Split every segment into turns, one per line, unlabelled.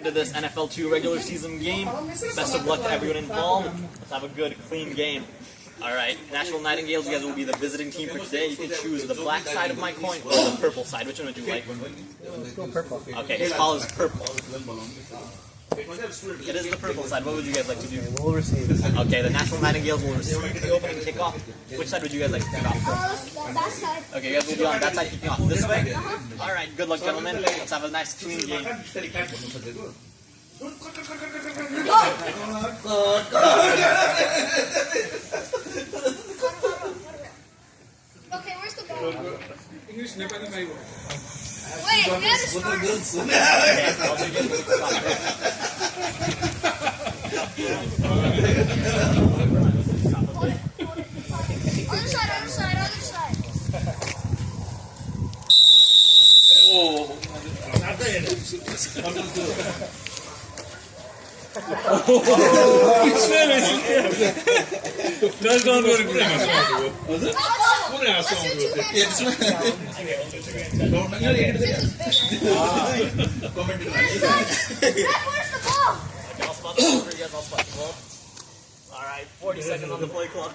To this NFL 2 regular season game. Best of luck to everyone involved. Let's have a good, clean game. Alright, Nashville Nightingales, you guys will be the visiting team for today. You can choose the black side of my coin or the purple side. Which one would you like?
Let's go purple.
Okay, his call is purple. It is the purple side. What would you guys like to do?
We'll receive.
Okay, the Nashville Nightingales will receive the opening kickoff. Which side would you guys like to kick off first?
That side.
Okay, you guys will be on that side kicking off. This way? Alright, good luck, gentlemen. Let's have a nice, clean game.
Okay, where's the ball?
English never mind.
Wait, we gotta start. Other side, other side, other side.
That's not very good.
Where's the ball?
Okay, I'll spot the ball for you guys. I'll spot the ball. Alright, 40 seconds on the play clock.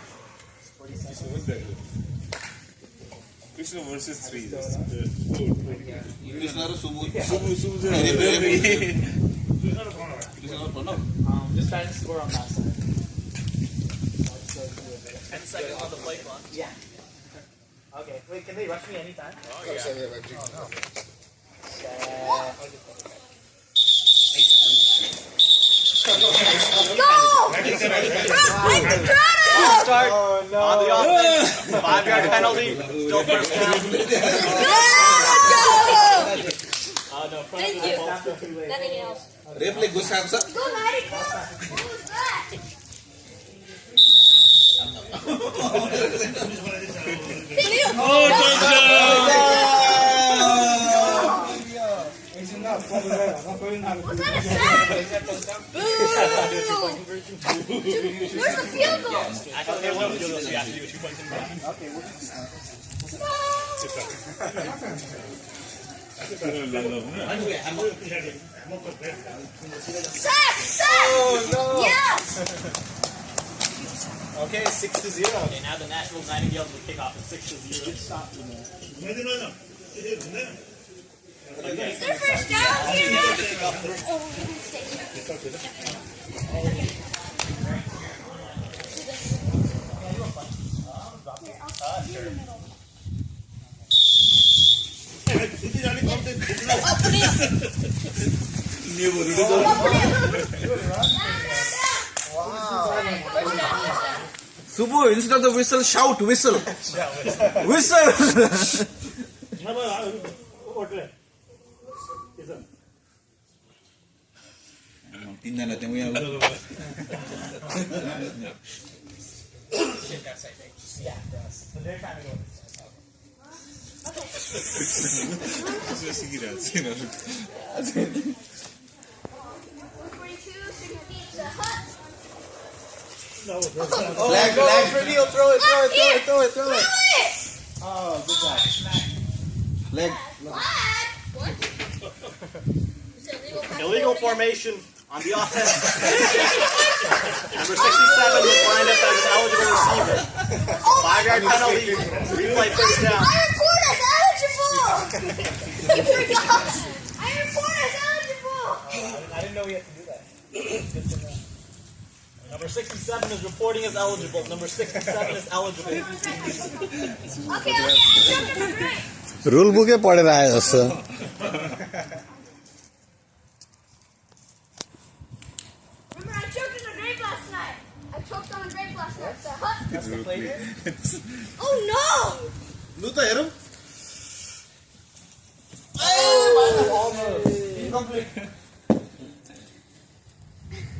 Krishna versus 3.
Just try and score on that side. 10 seconds on the play clock. Yeah. Okay, wait, can they rush me anytime? Oh, yeah. Start on the offense. 5-yard penalty. Still first down. No,
Thank you. Nothing else.
Replay good answer.
Go, Nightingale. What was that? Was that a sack? Where's the field goal?
Actually, there's no field goal, so you have to do a 2-point conversion.
Okay, we'll
Sack! Sack!
Oh, no!
Yes!
Okay, 6-0.
Okay, now the Nashville Nightingales will kick off at 6-0.
Stop.
Is there first down here? Oh, mistake.
Subbu, instead of the whistle, shout whistle. Whistle.
Flag, radio, throw it. Oh, good job.
Leg.
Flag? What?
Illegal formation on the offense. Number 67 was lined up as an eligible receiver. 5-yard penalty. Replay first down.
I report as eligible! I forgot! I report as eligible!
I didn't know we had to do that. Number 67 is reporting as eligible. Number 67 is eligible.
Okay, I'm jumping on right.
Rule book e पढेर आए जस्तो.
Remember, I choked on a grape last night. I choked on a grape last night. So,
That's the play here?
oh no!
लु त हेरौँ.
Incomplete.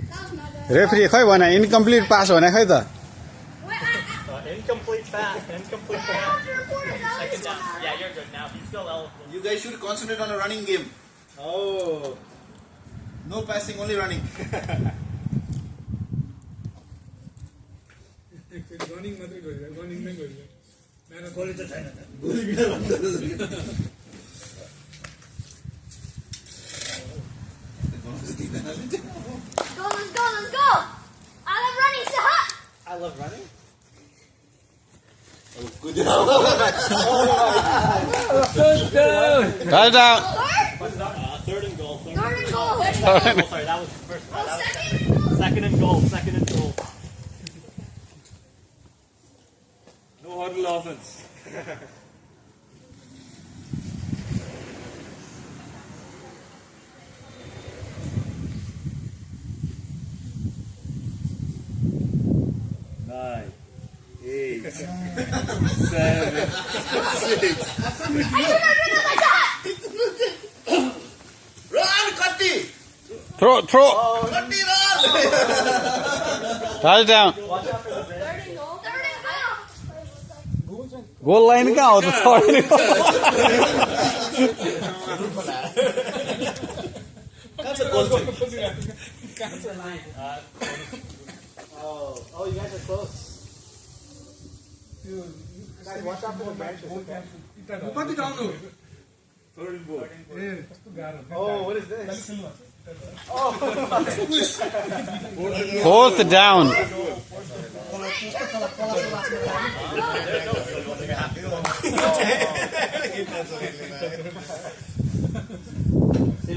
That was my bad.
Referee खै भने incomplete पास भने खै त.
Incomplete pass. Incomplete
I
pass.
have to report as
Second down.
eligible.
Yeah, you're good now. He's still eligible.
You guys should concentrate on a running game.
Oh.
No passing, only running.
Running मात्रै गरिरहेको running नै गरिरहेको marathon गोली त छैन त
Go, let's go, let's go. I love running, Saha.
I love running.
Touchdown.
Third and goal.
Third and goal.
Oh, sorry, that was first.
Oh,
That was
second and goal.
second and goal.
No huddle offense. Nine, 8, 7, 6.
Run, Katti! Throw. Katti, run!
Third
Touchdown.
and goal. Third and goal.
Goal line कहाँ हो तो third
Oh, you guys are close. Guys, watch out for branches. Okay?
कति down हो
Third and goal.
ए कस्तो गाह्रो
Oh, what is this?
Fourth down.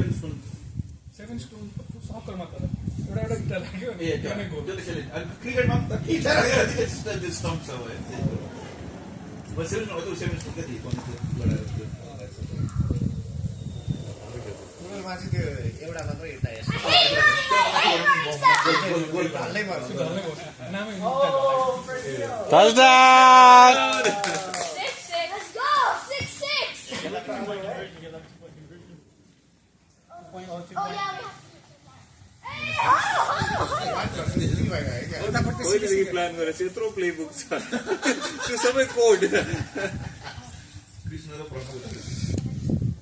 Seven stone सक्करमा तर एउटा गिटा लाग्यो नि त्यहाँ गोल
क्रिकेटमा त के छ स्टम्प छ
एउटा मात्रै हिँड्दा यस्तो हाल्नै पर्छ
नामै
Touchdown.
6-6. Let's go. 6-6. Oh, yeah. Hey,
कहिलेदेखि प्लान गरेर चाहिँ यत्रो प्लेबुक छ त्यो सबै कोड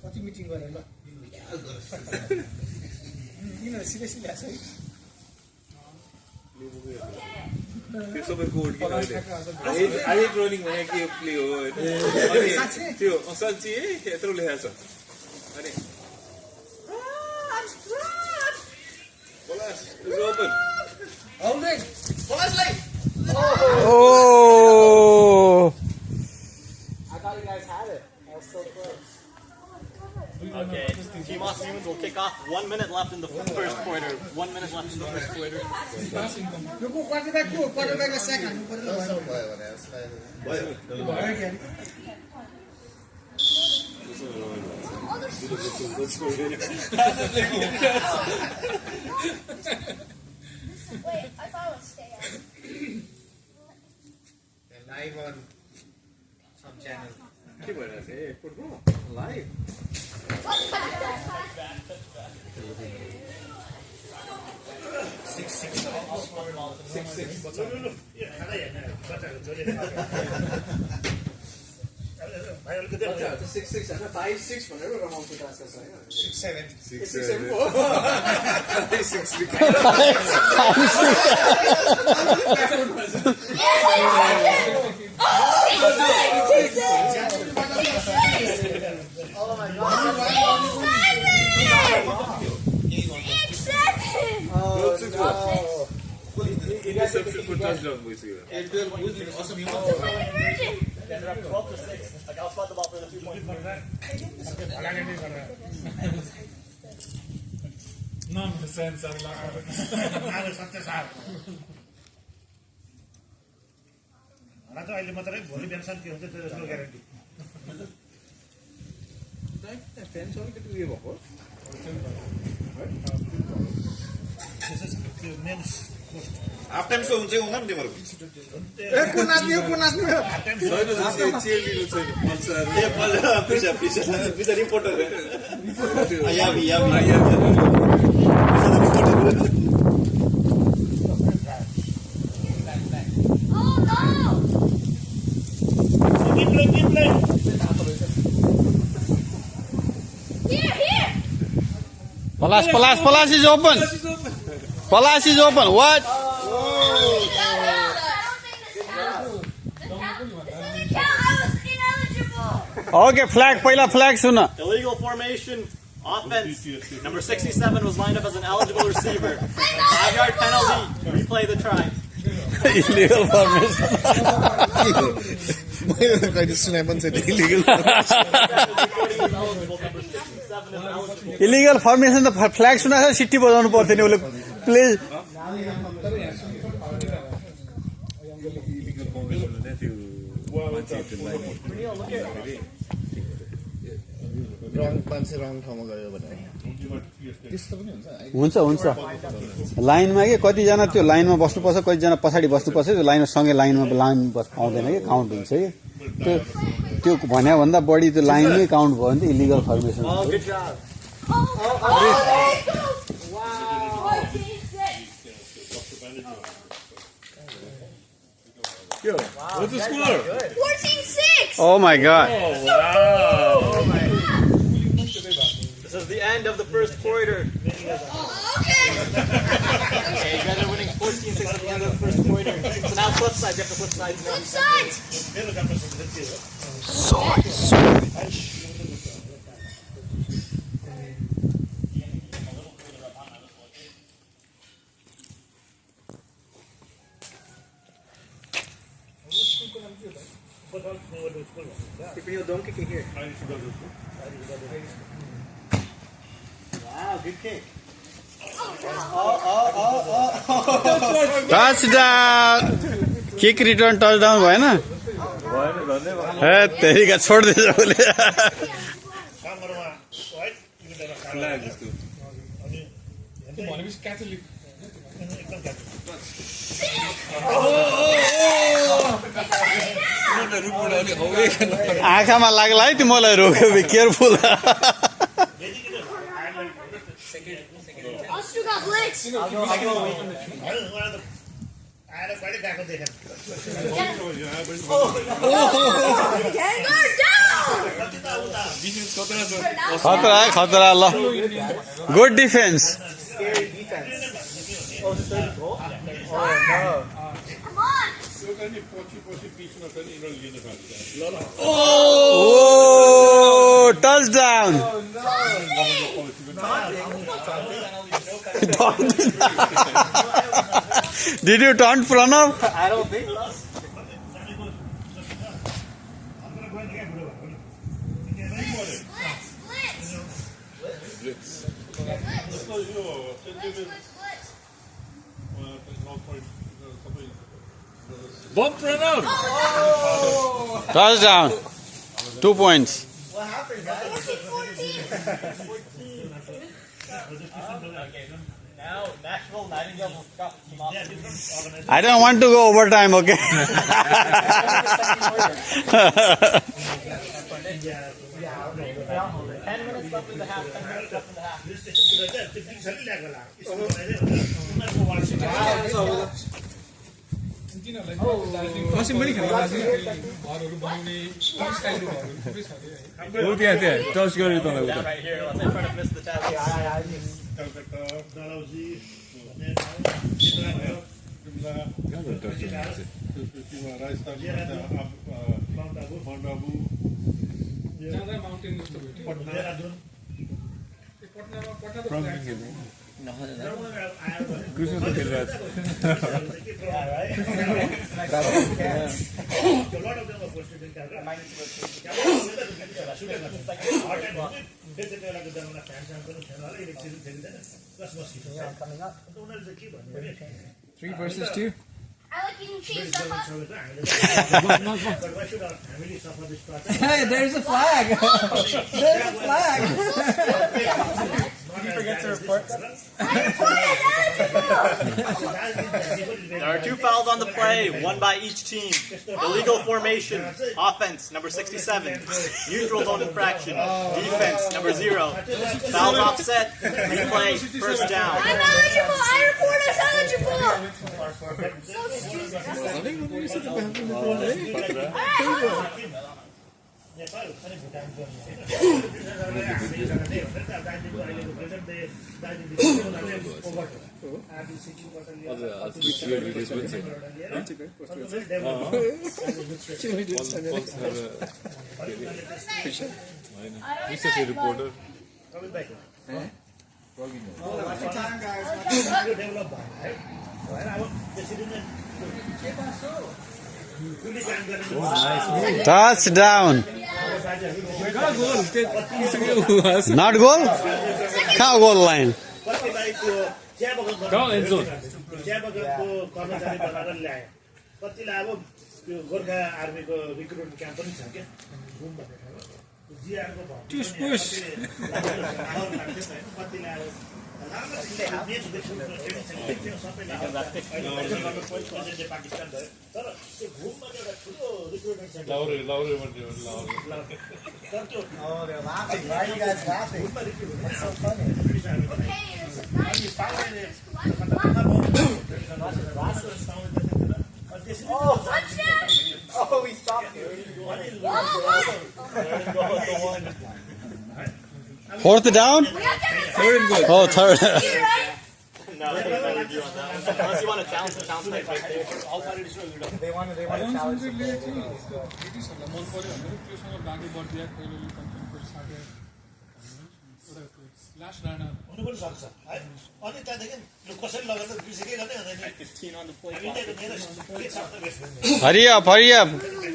कति मिटिङ गरेर ल किन सिरियसली ल्याएको छ
त्यो सबै कोड किन अहिले ट्रेनिङ भने के प्ले हो होइन अनि त्यो साँच्ची है यत्रो लेखाएको छ अनि Bolas, it's open.
Holding.
Oh.
I thought you guys had it. I was so close.
Okay, Team Austin Humans will kick off. 1 minute left in the first quarter. 1 minute left in the first quarter.
यो को quarterback को क्वार्टरब्याकले स्याक हान्नु पर्यो
Wait, I thought it would stay out.
Live on some channel.
के भइरहेछ ए football live
Oh my god.
Interception for touchdown भइसक्यो
Guys are up 12-6. Like I'll spot the ball for the 2-point conversion.
None of the sense I
अहिले मात्रै भोलि बिहानसम्म के हुन्छ त्यो नो ग्यारेन्टी
फ्यान्स अलिकति उयो भएको
त्यो main post
half time so हुन्छ हुँदैन तिम्रो
को नाच्ने
चेलिनु छैन
पिसा reporter
Oh no!
Keep playing.
Here!
Palas is open. Palas is open. What?
I don't think this counts. This doesn't count. I was ineligible.
Okay, flag. पहिला flag soon.
Illegal formation Offense, number 67 was lined up as an eligible receiver. 5-yard penalty. Replay the try.
Illegal formation. मैले कहिले सुने पनि छैन illegal illegal formation त flag सुनाएर city बजाउनु पर्थ्यो नि उसले प्ले हुन्छ हुन्छ लाइनमा के कतिजना त्यो लाइनमा बस्नुपर्छ कतिजना पछाडि बस्नुपर्छ त्यो लाइनमा सँगै लाइनमा आउँदैन कि काउन्ट हुन्छ कि त्यो भन्या भन्दा बढी त्यो लाइनमै काउन्ट भयो भने त illegal formation
What's the score?
14-6.
Oh my god.
This is the end of the first quarter.
Okay.
Okay, you guys are winning 14-6 at the end of the first quarter. So now flip side, you have to flip sides now.
Flip sides.
Wow, good kick.
Touchdown. Kick return touchdown भएन हे तेरीका छोड दे जसले
Flag is good.
भनेपछि Catholic
आँखामा लाग्ला है तिमीलाई रोक्यो बे careful
Austria got blitz.
आएर कहिले गएको देखेन
खतरा है खतरा ल good defence
Come on.
Oh, touchdown. Did you taunt Pranav?
I don't think so.
Bump Pranav!
Touchdown. 2 points.
What happened, guys? Now, Nashville Nightingales will stop the team off.
I don't want to go overtime, okay?
10 minutes left in the half, 10 minutes left in the half.
खसी पनि खेल्न घरहरू बनाउने स्टाइलको घरहरू थुप्रै छ अरे
हो त्यहाँ टच गर्यो तँलाई उता
Right here, let's try to miss the tackle.
जाँदा माउन्टेन जस्तो भेट्यो पटनामा पटना
कृष्ण त खेलिरहेको छ
3 versus 2
I like eating cheese stuff.
Hey, there's a flag. There's a flag.
Did you forget to report? There are 2 fouls on the play, 1 by each team. Illegal formation, offense, number 67. Neutral zone infraction, defense, number 0. Fouls offset, replay, first down.
I'm eligible. I report as eligible. So stupid.
Reporter
कमित भाइ develop भयो है भएर अब त्यसरी नै कुनै काम गर्ने
Touchdown. Not goal? Cow goal line.
कतिलाई त्यो चिया बगानको कर्मचारी बनाएर ल्यायो कतिलाई अब त्यो गोर्खा आर्मीको रिक्रुटमेन्ट क्याम्प पनि छ क्या घुम भनेर जिआरको कतिलाई पाकिस्तान भयो तर त्यो घुममा एउटा ठुलो recruitment centre
Oh, he stopped here.
Fourth down? Oh, third.
No, unless you want to challenge the challenge right there.
They want to challenge him.
Last runner.
हुनु पनि सक्छ है अनि त्यहाँदेखि कसरी लगेर बिर्सेकै गर्ने हुँदैन
15 on the play.
Hurry up.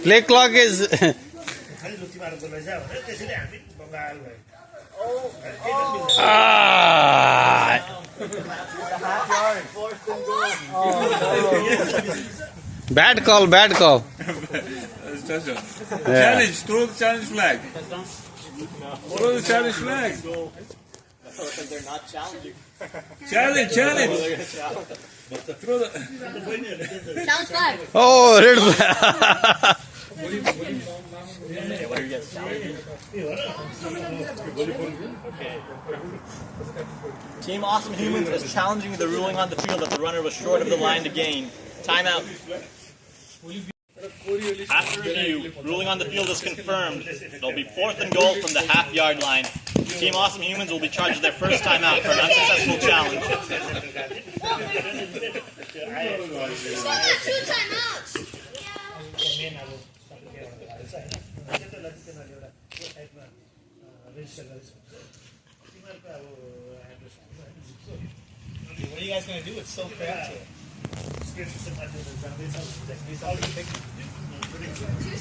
Play clock is.
खालि लुटी मारेको रहेछ भने त्यसैले हामी बङ्गाल भयो
Bad call.
Challenge, throw the challenge flag. Throw the challenge flag.
They're not challenging.
Challenge. Throw the.
Challenge flag.
Oh, red flag.
Okay, what are you guys challenging? Okay. Team Awesome Humans is challenging the ruling on the field that the runner was short of the line to gain. Timeout. After review, ruling on the field is confirmed. There'll be 4th and goal from the half-yard line. Team Awesome Humans will be charged their first timeout for an unsuccessful challenge.
Two timeouts.
What are you guys going to do? It's so cramped here.
Two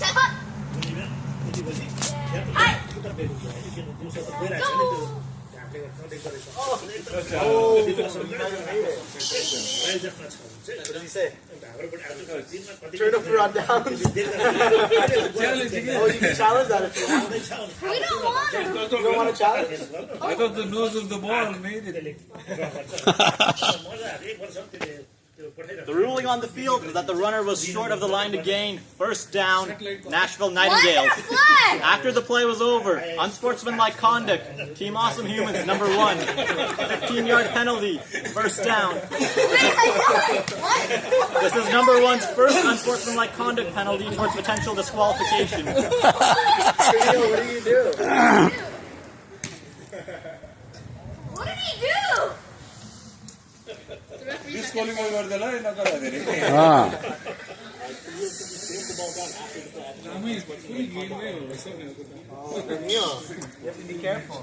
timeouts.
What did he say? Turn up for on down. Oh, you can challenge that if you want.
We don't want to.
You don't want to challenge?
I thought the nose of the ball made it.
The ruling on the field is that the runner was short of the line to gain. First down, Nashville Nightingales. After the play was over, unsportsmanlike conduct. Team Awesome Humans, number 1. 15-yard penalty. First down. This is number 1's first unsportsmanlike conduct penalty towards potential disqualification.
What do you do?
What did he do?
Disqualify गर्दैला नगर धेरै
You have to be careful.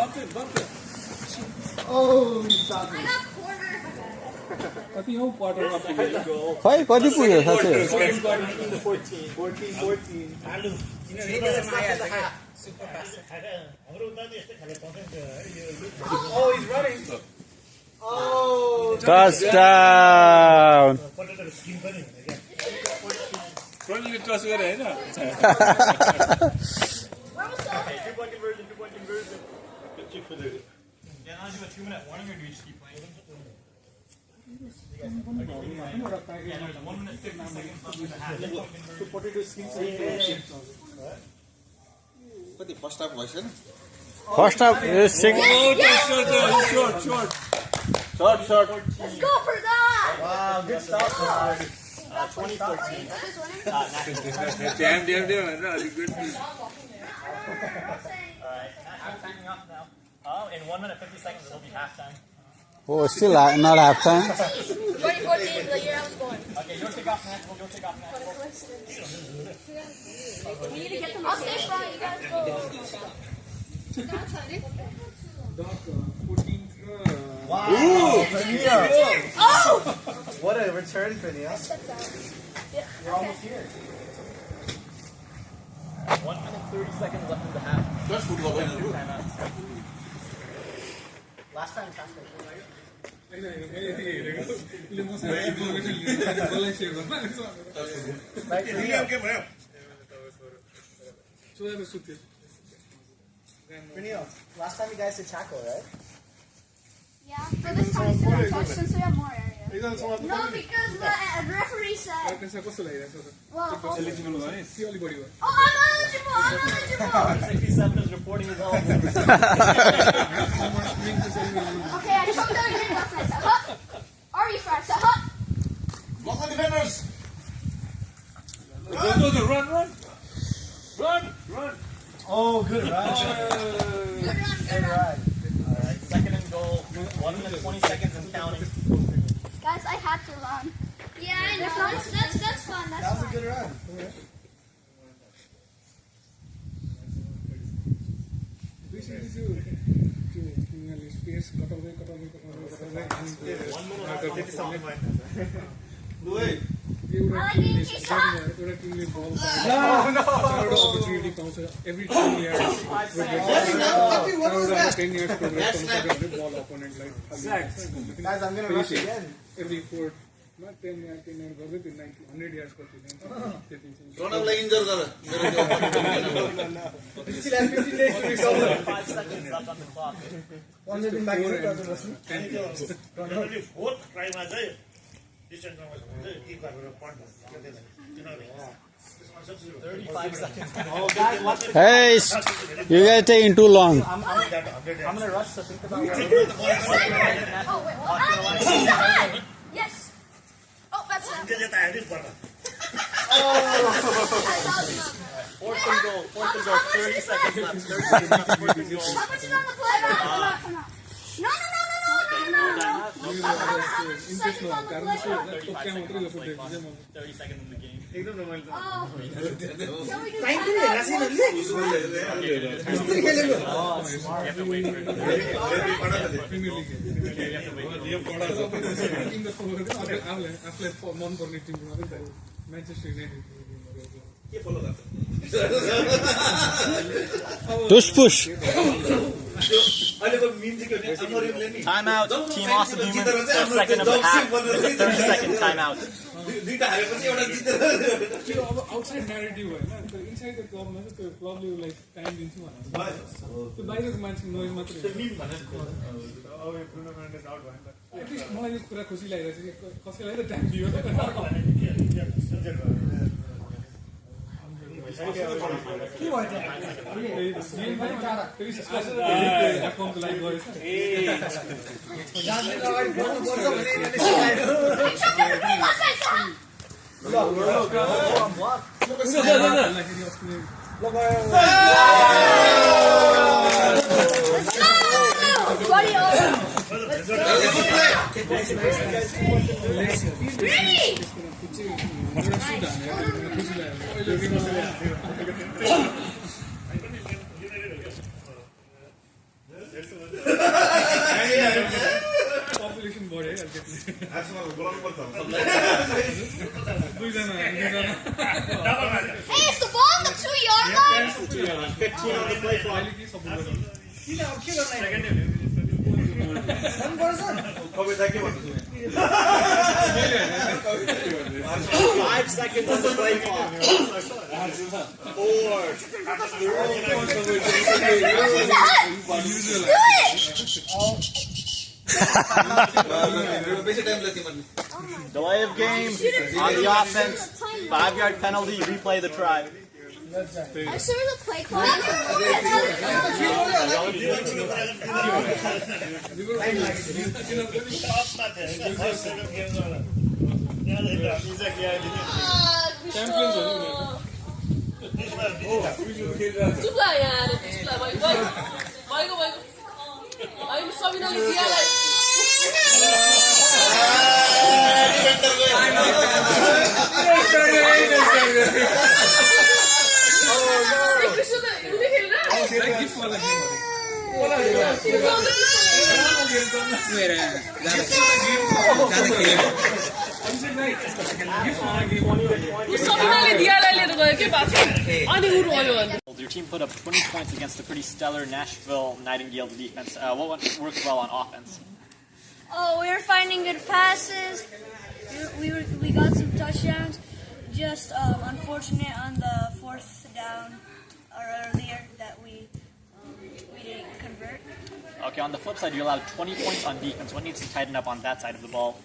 Bump it.
Oh, he stopped me.
खै कति पुग्यो साथी
14. Oh, he's running. Oh,
Touchdown.
trust गरेँ हैन
Two-point conversion. Yeah, I'll do a 2-minute warning, or do we just keep playing? Yeah, there's a 1 minute 50 seconds left in the half.
First half भइसक्यो
First half is
short.
Let's go for that.
wow, good stuff.
2014.
Damn भनेर अलि good
Alright, halftime up now. In 1 minute 50 seconds, it'll be halftime.
Oh, still not half time.
2014 is the year I was born.
Okay, your kickoff, Nashville. Your kickoff,
What a
Nashville.
coincidence. We need to get them. I'll stay front. You guys go.
Doc, 14th.
Oh!
What a return for you.
Step down. Yeah.
You're almost here.
1 minute 30 seconds left in the half. Timeouts.
Last time Tasha.
होइन मैले यति हेरेको उसले मसँग information लिएर मलाई share गर्न सोधेर सुत्यो
Last time you guys did tackle, right?
Yeah. So this time it's gonna touch since we have more area. No, because the referee said.
त्यसमा कस्तो लागिरहेको छ
Well,
एलिजिबल भयो नि सी अलि बढी भयो
oh, I'm eligible. I'm eligible.
67 is reporting his own.
Okay, I just gotta get enough nice. Hup. Are you fast? Hup.
Block the defenders.
Run!
Oh, good run.
Good run. Good run.
Alright, second and goal. 1 minute 20 seconds and counting.
Guys, I had to run. Yeah, I know. That's fun. That's
That was a
fun.
good run.
तिमीहरूले space कटाउँदै
1 minute 50 something like that.
एउटा टिमले बल चारवटा opportunity पाउँछ every 10 yards progress 10 yards progress गर्नु सक्यो भने बल अपोनेन्टलाई
Guys, I'm gonna rush again.
Every 4 मा 10 yards गर्दै त्यो 100 yards कति त्यति
प्रणवलाई इन्जर गर
We still have 15 days to recover.
5 seconds left on the clock.
One minute back in the
प्रणवले फोर्थ ट्राईमा चाहिँ डिस्टेन्समा चाहिँ किक गरेर पढ्नु किनभने
35 seconds.
Hey, you guys taking too long.
I'm gonna rush to think about what
Oh, wait, what? Yes. Oh, that's it.
त्यसले त हान्दिस पर्छ
Fourth and goal. 30 seconds left. 30 seconds left. Fourth and goal.
How much is on the play? Come on. No.
Interest नभएको कारण चाहिँ टोक्या मात्रै लफुट्दै
30 seconds in the game.
एकदम रमाइलो
Oh. Shall we do
Time to hear, Rasin,
You have to wait for it.
Premier league आफूलाई मनपर्ने टिमको मात्रै Manchester United
Tush push.
Timeout. Team Austin Humans. Third second of the half. It's a 30-second timeout.
त्यो अब outside narrative होइन inside the क्लबमा चाहिँ त्यो क्लबले उसलाई टाइम दिन्छु भनेर त्यो बाहिरको मान्छे नोइज मात्रै एटलिस्ट मलाई यो कुरा खुसी लागिरहेको छ कि कसैलाई त टाइम दियो एकाउन्टको लागि गरेछ
Buddy,
पपुलेसन बढ्यो है अलिकति
Hey, is the ball on the 2-yard line?
15 on the play clock. Five seconds on the play clock. 4. Delay of game on the offense. 5-yard penalty. Replay the try.
I swear the play clock.
होइन संविधानले दियालाई
Your team put up 20 points against the pretty stellar Nashville Nightingales defense. What worked well on offense?
Oh, we were finding good passes. We got some touchdowns. Just unfortunate on the 4th down or earlier that we didn't convert.
Okay, on the flip side, you allowed 20 points on defense. What needs to tighten up on that side of the ball?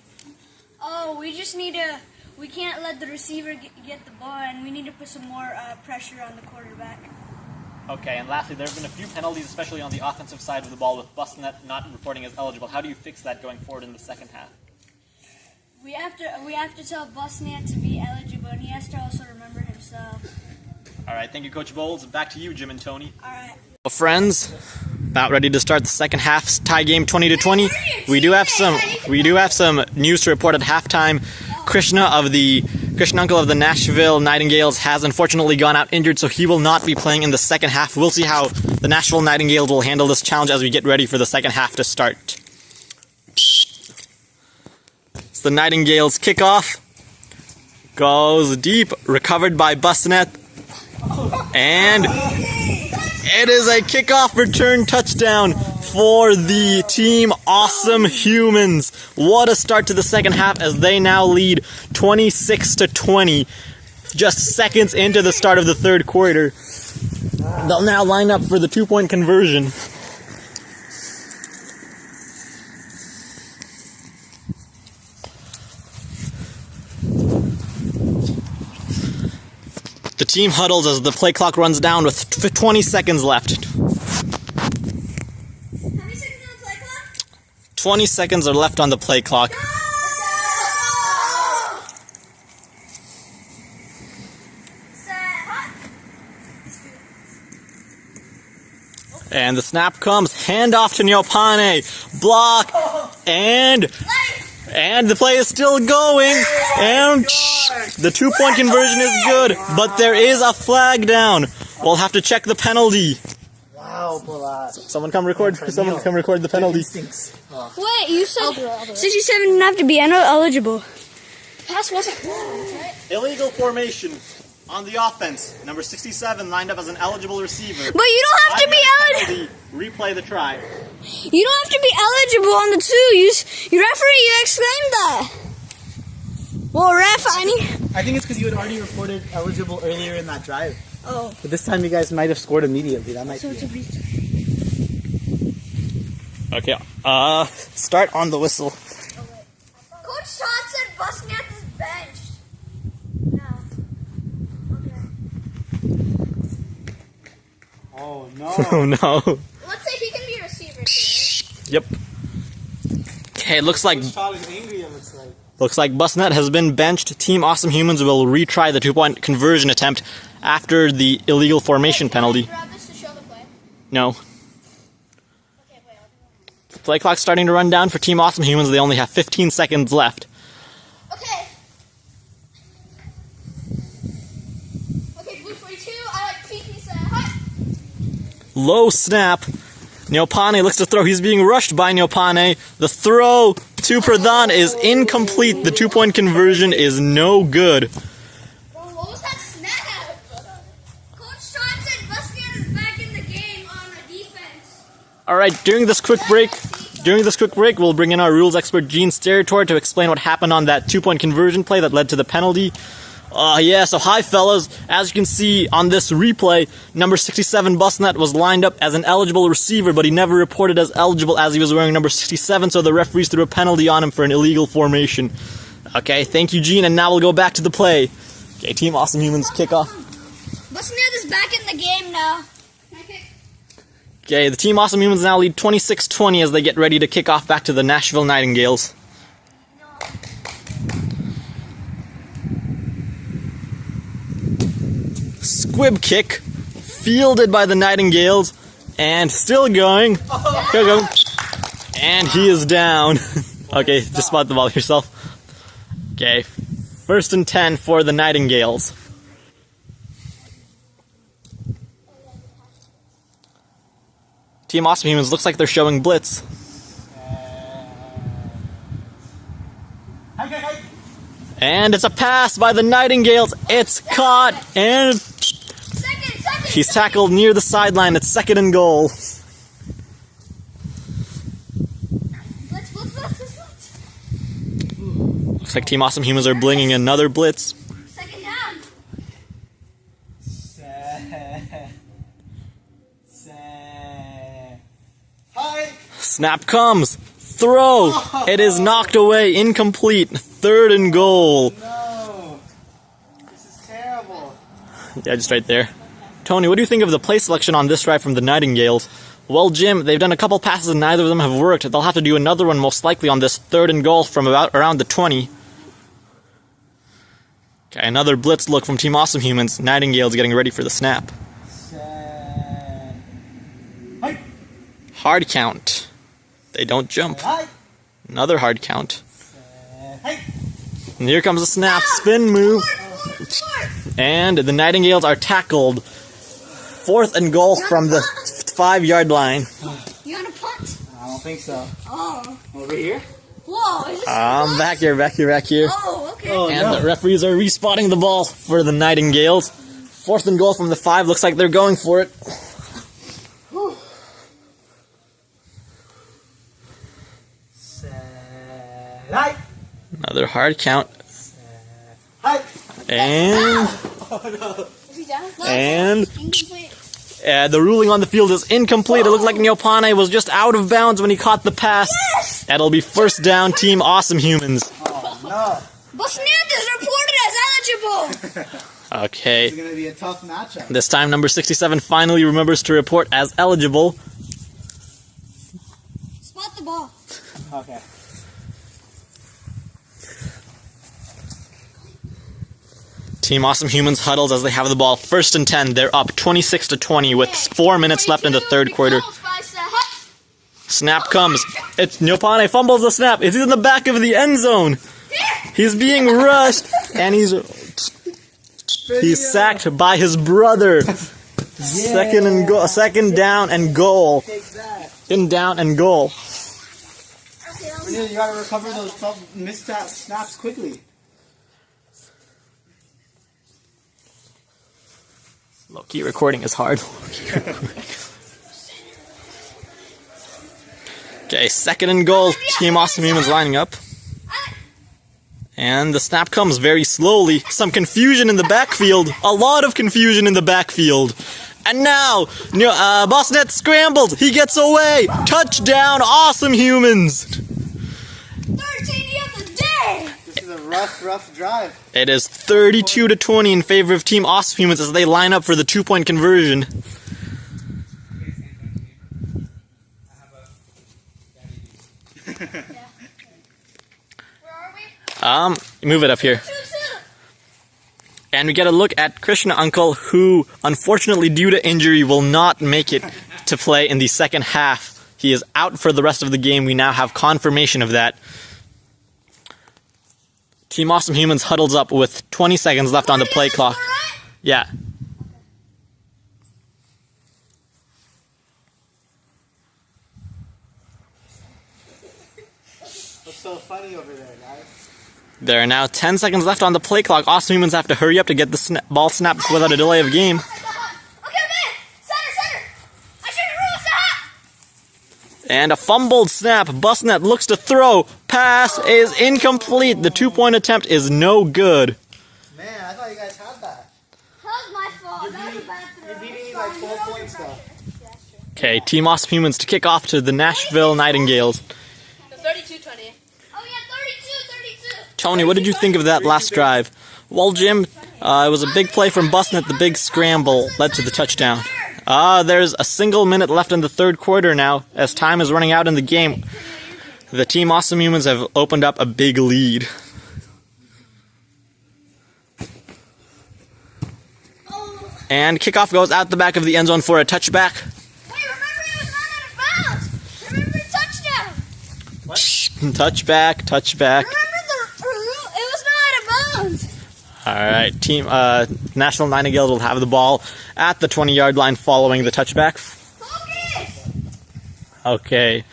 Oh, we just need to. We can't let the receiver get the ball, and we need to put some more pressure on the quarterback.
Okay, and lastly, there have been a few penalties, especially on the offensive side of the ball, with Busnet not reporting as eligible. How do you fix that going forward in the second half?
We have to tell Busnet to be eligible, and he has to also remember himself.
All right, thank you, Coach Bowles. Back to you, Jim and Tony.
All right.
Well, friends, about ready to start the second half tie game 20-20. We do have some news to report at halftime. Krishna Uncle of the Nashville Nightingales has unfortunately gone out injured, so he will not be playing in the second half. We'll see how the Nashville Nightingales will handle this challenge as we get ready for the second half to start. It's the Nightingales kickoff. Goes deep, recovered by Busnet. And it is a kickoff return touchdown for the team Awesome Humans. What a start to the second half as they now lead 26-20. Just seconds into the start of the third quarter. They'll now line up for the 2-point conversion. The team huddles as the play clock runs down with 20 seconds left.
How many seconds on the play clock?
20 seconds are left on the play clock. And the snap comes, handoff to Nyopane, block, and the play is still going, and the 2-point conversion is good, but there is a flag down. We'll have to check the penalty.
Wow, Polas.
Someone come record the penalty.
Wait, you said 67 didn't have to be eligible. Pass wasn't right?
Illegal formation on the offense. Number 67 lined up as an eligible receiver.
But you don't have to be eligible.
Replay the try.
You don't have to be eligible on the 2. You referee, you explained that. Well, ref,
I think it's because you had already reported eligible earlier in that drive.
Oh.
But this time you guys might have scored immediately. That might be it.
Okay, start on the whistle.
Coach Todd said Busnet is benched. No. Okay.
Oh, no.
Oh no.
Let's say he can be a receiver too.
Yep. Okay, it looks like
Todd is angry, it looks like.
Busnet has been benched. Team Awesome Humans will retry the 2-point conversion attempt after the illegal formation penalty.
Can you grab this to show the play?
No.
Okay, wait, I'll do it.
The play clock's starting to run down for Team Awesome Humans. They only have 15 seconds left.
Okay. Okay, blue 42. I like Kiki said. Hut.
Low snap. Nyopane looks to throw. He's being rushed by Nyopane. The throw to Pradhan is incomplete. The 2-point conversion is no good.
What was that snap? Coach Todd said Busnet is back in the game on the defense.
All right, during this quick break, we'll bring in our rules expert Gene Sterator to explain what happened on that 2-point conversion play that led to the penalty. So hi fellas, as you can see on this replay, number 67 Busnet was lined up as an eligible receiver, but he never reported as eligible as he was wearing number 67, so the referees threw a penalty on him for an illegal formation. Okay, thank you Gene, and now we'll go back to the play. Okay, Team Awesome Humans kickoff.
Busnet is back in the game now.
Okay, the Team Awesome Humans now lead 26-20 as they get ready to kick off back to the Nashville Nightingales. Squib kick, fielded by the Nightingales, and still going. Go. And he is down. Okay, just spot the ball yourself. Okay, 1st and 10 for the Nightingales. Team Awesome Humans looks like they're showing blitz. And it's a pass by the Nightingales. It's caught, and he's tackled near the sideline. It's 2nd and goal. Looks like Team Awesome Humans are blinging another blitz.
Second down.
Snap comes. Throw. It is knocked away. Incomplete. 3rd and goal.
No. This is terrible.
Yeah, just right there. Tony, what do you think of the play selection on this drive from the Nightingales? Well, Jim, they've done a couple passes and neither of them have worked. They'll have to do another one most likely on this 3rd and goal from around the 20. Okay, another blitz look from Team Awesome Humans. Nightingales getting ready for the snap. Hard count. They don't jump. Another hard count. And here comes a snap. Spin move. And the Nightingales are tackled. 4th and goal from the 5-yard line.
You want to punt?
I don't think so.
Oh.
Over here?
Whoa. Is this
Back here.
Oh, okay.
And the referees are respotting the ball for the Nightingales. 4th and goal from the 5. Looks like they're going for it. Another hard count. And the ruling on the field is incomplete. It looked like Nyopane was just out of bounds when he caught the pass. That'll be 1st down, Team Awesome Humans.
Bosnian is reported as eligible.
Okay.
It's going to be a tough matchup.
This time, number 67 finally remembers to report as eligible.
Spot the ball.
Okay.
Team Awesome Humans huddles as they have the ball. 1st and 10. They're up 26-20 with 4 minutes left in the 3rd quarter. Snap comes. It's Nyopane fumbles the snap. He's in the back of the end zone. He's being rushed, and he's sacked by his brother. 2nd down and goal. In down and goal.
You gotta recover those missed snaps quickly.
Low-key recording is hard. Okay, 2nd and goal. Team Awesome Humans lining up. And the snap comes very slowly. Some confusion in the backfield. A lot of confusion in the backfield. And now, Bosnet scrambles. He gets away. Touchdown, Awesome Humans.
13 of the day.
This is a rough drive.
It is 32-20 in favor of Team Awesome Humans as they line up for the 2-point conversion.
Where are we?
Move it up here. And we get a look at Krishna Uncle, who, unfortunately due to injury, will not make it to play in the second half. He is out for the rest of the game. We now have confirmation of that. Team Awesome Humans huddles up with 20 seconds left on the play clock. Yeah.
What's so funny over there, guys?
There are now 10 seconds left on the play clock. Awesome Humans have to hurry up to get the ball snapped without a delay of game. And a fumbled snap. Busnet looks to throw. Pass is incomplete. The 2-point attempt is no good.
Man, I thought you guys had that.
That was my fault. That was a bad throw.
You're beating me like 12 points though.
Okay, Team Awesome Humans to kick off to the Nashville Nightingales.
32-20. Oh yeah, 32-32.
Tony, what did you think of that last drive? Well, Jim, it was a big play from Busnet. The big scramble led to the touchdown. There's a single minute left in the 3rd quarter now, as time is running out in the game. The Team Awesome Humans have opened up a big lead. And kickoff goes out the back of the end zone for a touchback.
Wait, remember it was not out of bounds. Remember touchdown.
What?
Touchback.
Remember it was not out of bounds.
Alright, Team Nashville Nightingales will have the ball at the 20-yard line following the touchback.
Focus.
Okay.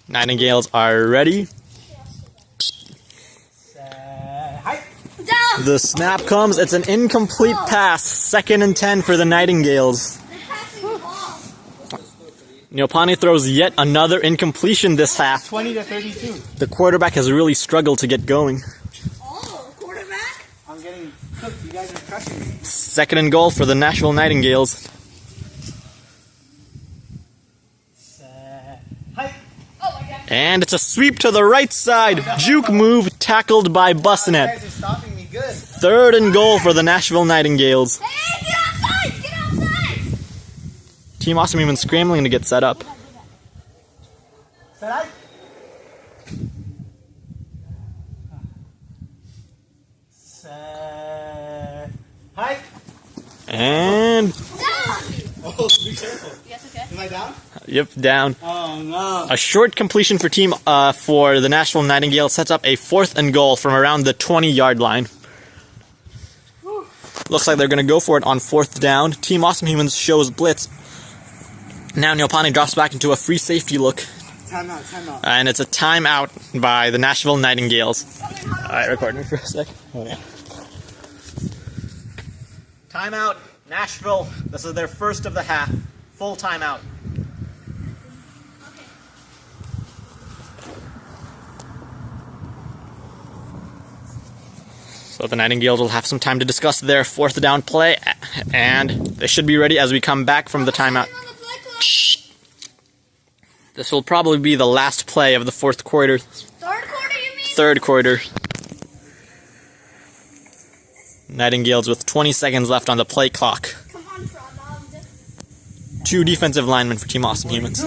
Nightingales are ready.
Down.
The snap comes. It's an incomplete pass. 2nd and 10 for the Nightingales. Neopani throws yet another incompletion this half.
20 to 32.
The quarterback has really struggled to get going.
Oh, quarterback.
I'm getting cooked. You guys are crushing me.
2nd and goal for the Nashville Nightingales.
Hi.
And it's a sweep to the right side. Juke move tackled by
You
Busnet.
guys are stopping me good.
3rd and goal for the Nashville Nightingales.
Hey, get outside! Get outside!
Team Awesome Human scrambling to get set up.
Hi. Hi.
And
Oh, be careful.
Yes, okay.
Am I down?
yep, down.
Oh no.
A short completion for the Nashville Nightingales sets up a 4th and goal from around the 20-yard line. Looks like they're going to go for it on 4th down. Team Awesome Humans shows blitz. Now Neopani drops back into a free safety look.
Time out.
And it's a timeout by the Nashville Nightingales. Alright, record me for a sec. Oh, yeah. Timeout, Nashville. This is their first of the half. Full timeout. So the Nightingales will have some time to discuss their 4th down play, and they should be ready as we come back from the timeout. This will probably be the last play of the 4th quarter.
3rd quarter, you mean?
3rd quarter. Nightingales with 20 seconds left on the play clock.
Come on, Frog.
2 defensive linemen for Team Awesome Humans.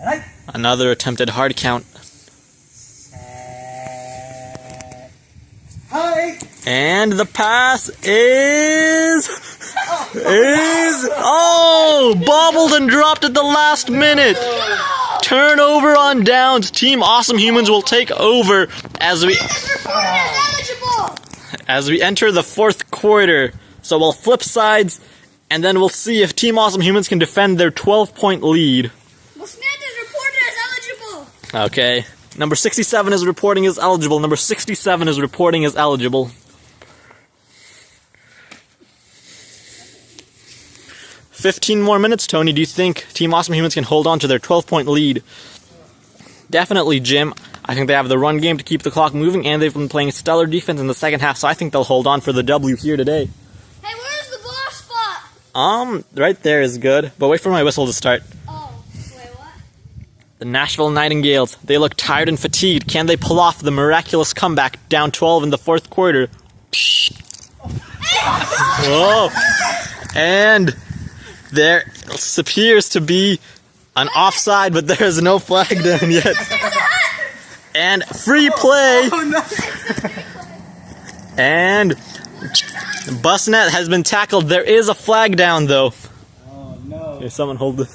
Right.
Another attempted hard count.
Hi.
And the pass is bobbled and dropped at the last minute. Turnover on downs. Team Awesome Humans will take over as we enter the 4th quarter. So we'll flip sides, and then we'll see if Team Awesome Humans can defend their 12-point lead.
Well, Smith is reported as eligible.
Okay. Number 67 is reporting as eligible. Number 67 is reporting as eligible. 15 more minutes, Tony. Do you think Team Awesome Humans can hold on to their 12-point lead? Definitely, Jim. I think they have the run game to keep the clock moving, and they've been playing stellar defense in the second half, so I think they'll hold on for the W here today.
Hey, where's the ball spot?
Right there is good, but wait for my whistle to start.
Oh, wait, what?
The Nashville Nightingales, they look tired and fatigued. Can they pull off the miraculous comeback down 12 in the 4th quarter? Whoa! And there appears to be an offside, but there is no flag down yet. And free play. And Busnet has been tackled. There is a flag down, though.
Oh no.
Here, someone hold this.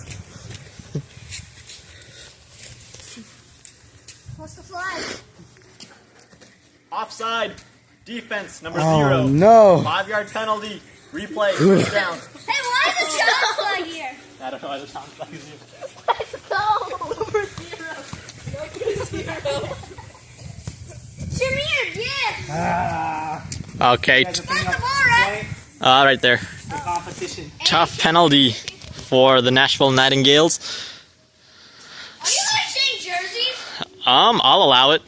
What's the flag?
Offside. Defense, number 0.
Oh no.
5-yard penalty. Replay. First down.
Hey, why is the shot flag here?
I don't know why the sound flag is here.
Let's go. Number 0. Number 0. Jimmy, yeah.
Okay.
Pass the ball, right?
Right there.
The competition.
Tough penalty for the Nashville Nightingales.
Are you guys saying jerseys?
I'll allow it.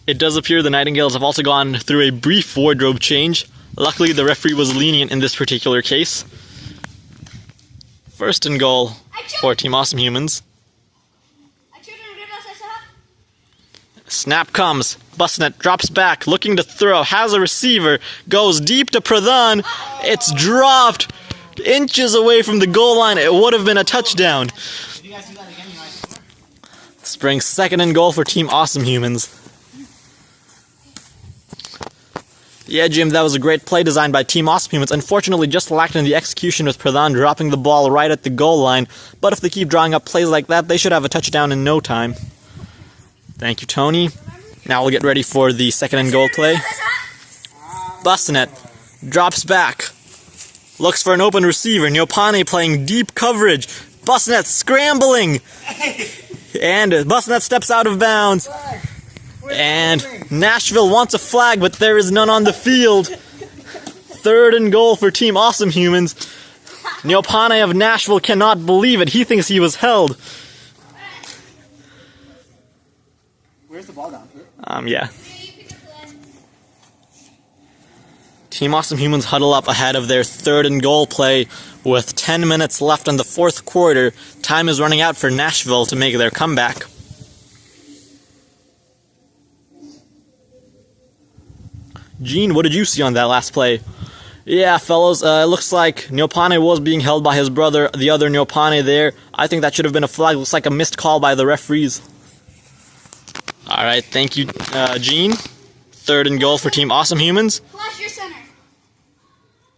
It does appear the Nightingales have also gone through a brief wardrobe change. Luckily, the referee was lenient in this particular case. 1st and goal for Team Awesome Humans. Snap comes. Busnet drops back, looking to throw, has a receiver, goes deep to Pradhan. It's dropped inches away from the goal line. It would have been a touchdown. This brings 2nd and goal for Team Awesome Humans. Yeah, Jim, that was a great play designed by Team Awesome Humans. Unfortunately, just lacked in the execution with Pradhan dropping the ball right at the goal line. But if they keep drawing up plays like that, they should have a touchdown in no time. Thank you, Tony. Now we'll get ready for the 2nd and goal play. Busnet drops back. Looks for an open receiver. Neopani playing deep coverage. Busnet scrambling. And Busnet steps out of bounds. And Nashville wants a flag, but there is none on the field. 3rd and goal for Team Awesome Humans. Neopane of Nashville cannot believe it. He thinks he was held.
Where's the ball down?
Yeah. Team Awesome Humans huddle up ahead of their 3rd and goal play with 10 minutes left in the 4th quarter. Time is running out for Nashville to make their comeback. Gene, what did you see on that last play? Yeah, fellows, it looks like Neopane was being held by his brother, the other Neopane there. I think that should have been a flag. Looks like a missed call by the referees. All right, thank you, Gene. 3rd and goal for Team Awesome Humans.
Flash your center.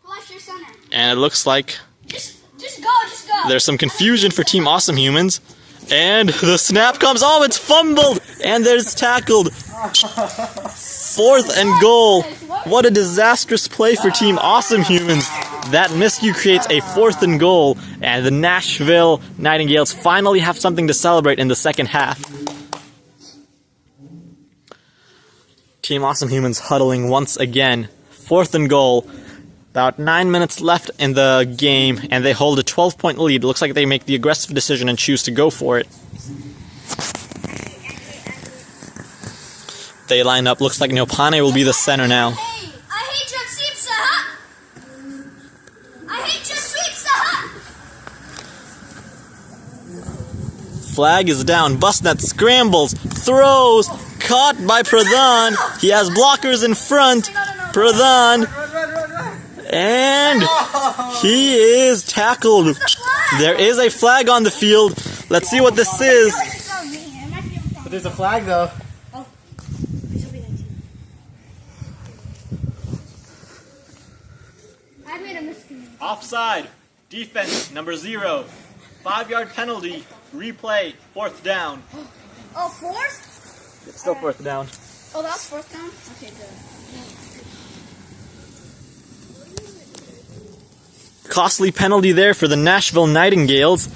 Flash your center.
And it looks like
Just go.
there's some confusion for Team Awesome Humans. And the snap comes. Oh, it's fumbled. And there's tackled. 4th and goal. What a disastrous play for Team Awesome Humans. That miscue creates a 4th and goal. And the Nashville Nightingales finally have something to celebrate in the second half. Team Awesome Humans huddling once again. 4th and goal. About 9 minutes left in the game, and they hold a 12-point lead. It looks like they make the aggressive decision and choose to go for it. They line up. Looks like Neopane will be the center now.
Hey, I hate your sweeps, huh? I hate your sweeps, huh?
Flag is down. Busnet scrambles, throws, caught by Pradhan. He has blockers in front. Pradhan. And he is tackled. There is a flag on the field. Let's see what this is.
But there's a flag though.
I made a mistake.
Offside. Defense number 0. 5-yard penalty. Replay. 4th down.
Oh, 4th?
It's still 4th down.
Oh, that's 4th down? Okay, good.
Costly penalty there for the Nashville Nightingales.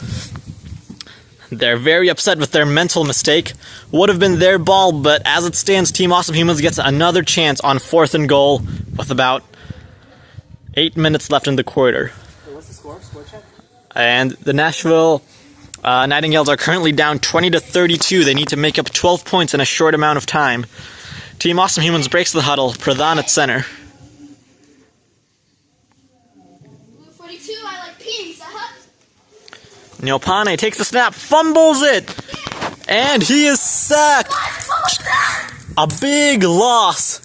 They're very upset with their mental mistake. Would have been their ball, but as it stands, Team Awesome Humans gets another chance on 4th and goal with about 8 minutes left in the quarter.
What's the score? Score check?
And the Nashville Nightingales are currently down 20-32. They need to make up 12 points in a short amount of time. Team Awesome Humans breaks the huddle. Pradhan at center.
42, I like peas,
Neopane takes the snap, fumbles it, and he is sacked. A big loss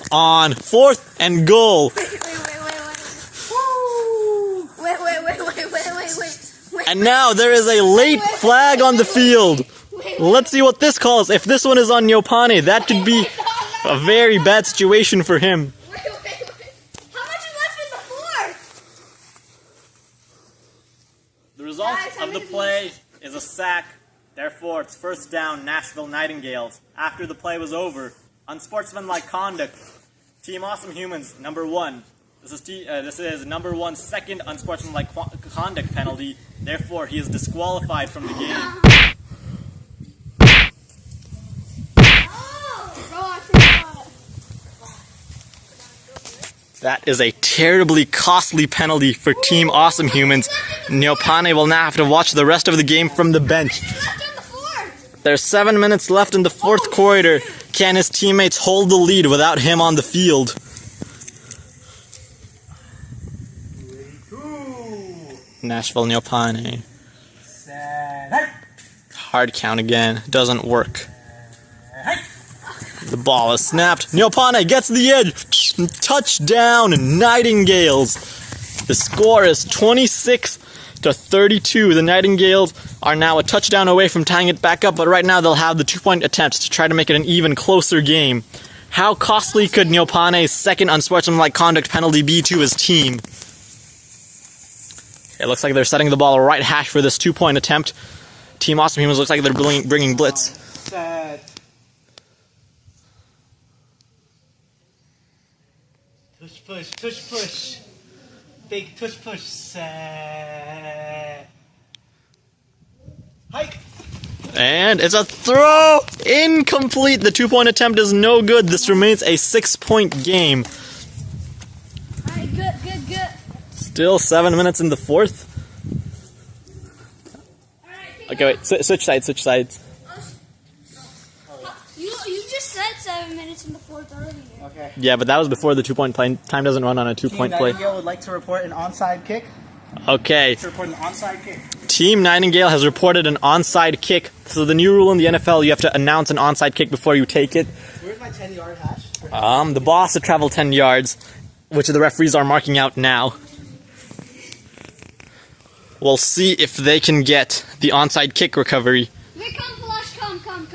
on 4th and goal.
Wait.
And now there is a late flag on the field. Let's see what this calls. If this one is on Neopane, that could be a very bad situation for him.
How much is left in the 4th?
The result of the play is a sack. Therefore, it's 1st down, Nashville Nightingales. After the play was over, unsportsmanlike conduct. Team Awesome Humans, number 1. This is number 1's second unsportsmanlike conduct penalty. Therefore, he is disqualified from the game. That is a terribly costly penalty for Team Awesome Humans. Neopane will now have to watch the rest of the game from the bench. There's 7 minutes left in the 4th quarter. Can his teammates hold the lead without him on the field? Nashville Neopane. Hard count again. Doesn't work. The ball is snapped. Neopane gets the edge. Touchdown, Nightingales. The score is 26-32. The Nightingales are now a touchdown away from tying it back up, but right now they'll have the 2-point attempts to try to make it an even closer game. How costly could Neopane's second unsportsmanlike conduct penalty be to his team? It looks like they're setting the ball right hash for this 2-point attempt. Team Awesome Humans looks like they're bringing blitz.
Set. Tush push. Big tush push. Set.
And it's a throw! Incomplete. The 2-point attempt is no good. This remains a 6-point game.
Alright, good.
Still 7 minutes in the fourth. Okay, wait. Switch sides.
You just said 7 minutes in the fourth earlier.
Okay.
Yeah, but that was before the 2-point play. Time doesn't run on a 2-point play.
Nightingale would like to report an onside kick.
Okay.
To report an onside kick.
Team Nightingale has reported an onside kick. So the new rule in the NFL, you have to announce an onside kick before you take it.
Where's my 10-yard hash?
The ball has to travel 10 yards, which the referees are marking out now. We'll see if they can get the onside kick recovery.
Here, come, Flush, come. Come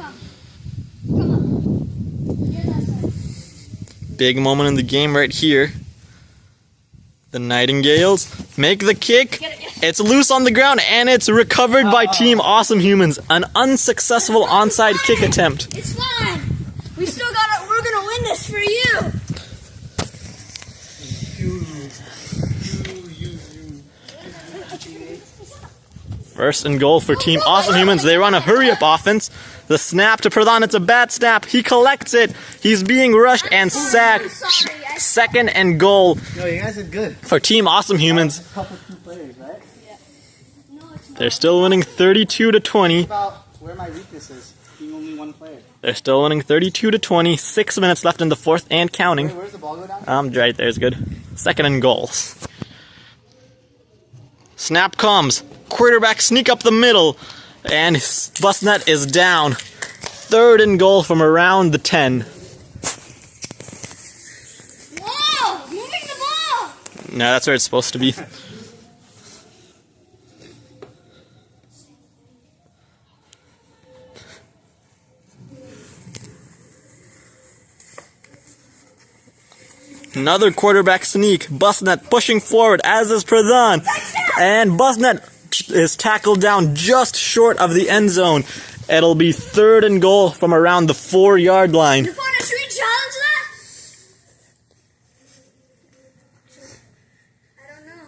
on. Get that side.
Big moment in the game right here. The Nightingales make the kick. It's loose on the ground and it's recovered by Team Awesome Humans. An unsuccessful onside kick attempt.
It's fine. We still got it. We're gonna win this for you.
First and goal for Team Awesome Humans. They run a hurry-up offense. The snap to Pradhan. It's a bad snap. He collects it. He's being rushed and sacked. Second and goal
No, you guys did good.
for Team Awesome Humans.
Couple two players, right?
No, it's not.
They're still winning 32-20.
About where my weakness is. Being only one player.
They're still winning 32-20. 6 minutes left in the fourth and counting.
Where's the ball go down?
Right there's good. Second and goal. Snap comes. Quarterback sneak up the middle. And Busnet is down. Third and goal from around the 10.
Whoa! Moving the ball!
No, that's where it's supposed to be. Another quarterback sneak. Busnet pushing forward, as is Pradhan. And Busnet is tackled down just short of the end zone. It'll be third and goal from around the 4-yard line.
Should we challenge that? I don't know.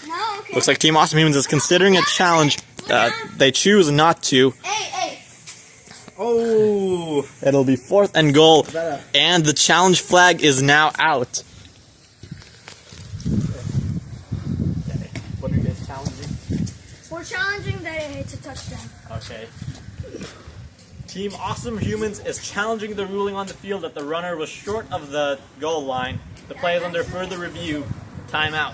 No, okay.
Looks like Team Awesome Humans is considering a challenge. They choose not to.
Hey.
Oh! It'll be fourth and goal. And the challenge flag is now out. What are you guys challenging?
We're challenging that it hits a touchdown.
Okay. Team Awesome Humans is challenging the ruling on the field that the runner was short of the goal line. The play is under further review. Timeout.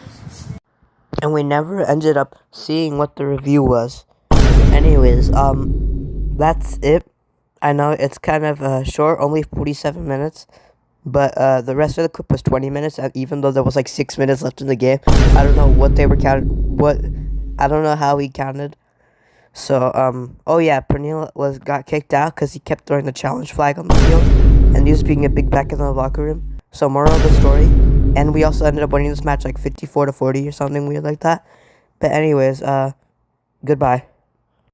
And we never ended up seeing what the review was. Anyways, that's it. I know it's kind of short, only 47 minutes. But the rest of the clip was 20 minutes, even though there was like 6 minutes left in the game. I don't know what they were I don't know how he counted. So, oh yeah, Pernil got kicked out because he kept throwing the challenge flag on the field. And he was being a big back in the locker room. So, moral of the story. And we also ended up winning this match like 54-40 or something weird like that. But anyways, goodbye.